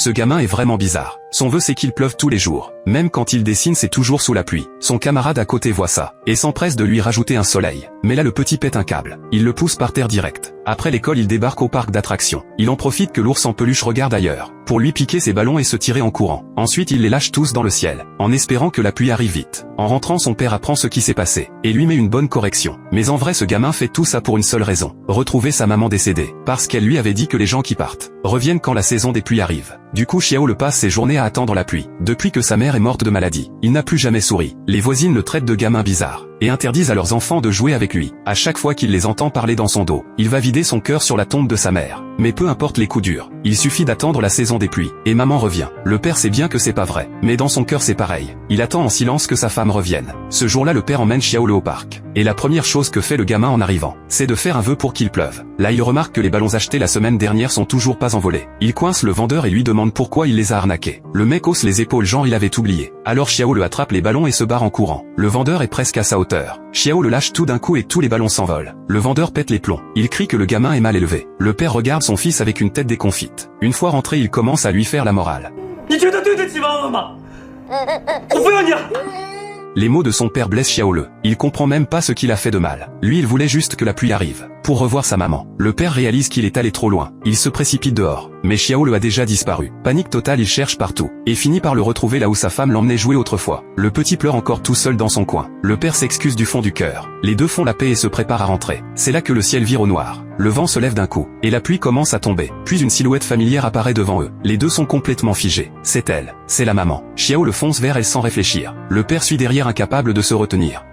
Ce gamin est vraiment bizarre. Son vœu c'est qu'il pleuve tous les jours. Même quand il dessine c'est toujours sous la pluie. Son camarade à côté voit ça, et s'empresse de lui rajouter un soleil. Mais là le petit pète un câble. Il le pousse par terre direct. Après l'école il débarque au parc d'attractions. Il en profite que l'ours en peluche regarde ailleurs, pour lui piquer ses ballons et se tirer en courant. Ensuite il les lâche tous dans le ciel, en espérant que la pluie arrive vite. En rentrant son père apprend ce qui s'est passé, et lui met une bonne correction. Mais en vrai ce gamin fait tout ça pour une seule raison. Retrouver sa maman décédée. Parce qu'elle lui avait dit que les gens qui partent reviennent quand la saison des pluies arrive. Du coup Xiao le passe ses journées à attendre la pluie. Depuis que sa mère est morte de maladie, il n'a plus jamais souri. Les voisines le traitent de gamin bizarre, et interdisent à leurs enfants de jouer avec lui. À chaque fois qu'il les entend parler dans son dos, il va vider son cœur sur la tombe de sa mère. Mais peu importe les coups durs, il suffit d'attendre la saison des pluies, et maman revient. Le père sait bien que c'est pas vrai, mais dans son cœur c'est pareil. Il attend en silence que sa femme revienne. Ce jour-là le père emmène Xiao au parc. Et la première chose que fait le gamin en arrivant, c'est de faire un vœu pour qu'il pleuve. Là il remarque que les ballons achetés la semaine dernière sont toujours pas envolés. Il coince le vendeur et lui demande pourquoi il les a arnaqués. Le mec hausse les épaules genre il avait oublié. Alors Xiao le attrape les ballons et se barre en courant. Le vendeur est presque à sa hauteur. Xiao le lâche tout d'un coup et tous les ballons s'envolent. Le vendeur pète les plombs. Il crie que le gamin est mal élevé. Le père regarde son fils avec une tête déconfite. Une fois rentré il commence à lui faire la morale. Les mots de son père blessent Xiao le. Il comprend même pas ce qu'il a fait de mal. Lui il voulait juste que la pluie arrive, pour revoir sa maman. Le père réalise qu'il est allé trop loin. Il se précipite dehors. Mais Xiao le a déjà disparu. Panique totale, il cherche partout. Et finit par le retrouver là où sa femme l'emmenait jouer autrefois. Le petit pleure encore tout seul dans son coin. Le père s'excuse du fond du cœur. Les deux font la paix et se préparent à rentrer. C'est là que le ciel vire au noir. Le vent se lève d'un coup, et la pluie commence à tomber. Puis une silhouette familière apparaît devant eux. Les deux sont complètement figés. C'est elle. C'est la maman. Xiao le fonce vers elle sans réfléchir. Le père suit derrière incapable de se retenir.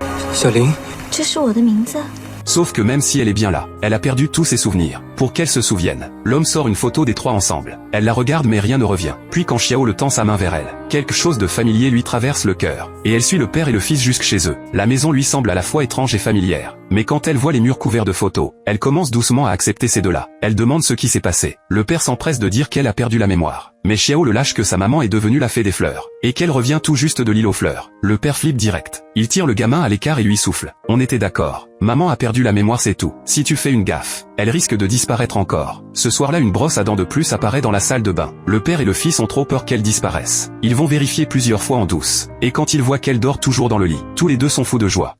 Sauf que même si elle est bien là, elle a perdu tous ses souvenirs. Pour qu'elle se souvienne, l'homme sort une photo des trois ensemble. Elle la regarde mais rien ne revient. Puis quand Xiao le tend sa main vers elle, quelque chose de familier lui traverse le cœur. Et elle suit le père et le fils jusque chez eux. La maison lui semble à la fois étrange et familière. Mais quand elle voit les murs couverts de photos, elle commence doucement à accepter ces deux-là. Elle demande ce qui s'est passé. Le père s'empresse de dire qu'elle a perdu la mémoire. Mais Xiao le lâche que sa maman est devenue la fée des fleurs, et qu'elle revient tout juste de l'île aux fleurs. Le père flippe direct. Il tire le gamin à l'écart et lui souffle. On était d'accord. Maman a perdu la mémoire, c'est tout. Si tu fais une gaffe, elle risque de disparaître encore. Ce soir-là, une brosse à dents de plus apparaît dans la salle de bain. Le père et le fils ont trop peur qu'elle disparaisse. Ils vont vérifier plusieurs fois en douce. Et quand ils voient qu'elle dort toujours dans le lit, tous les deux sont fous de joie.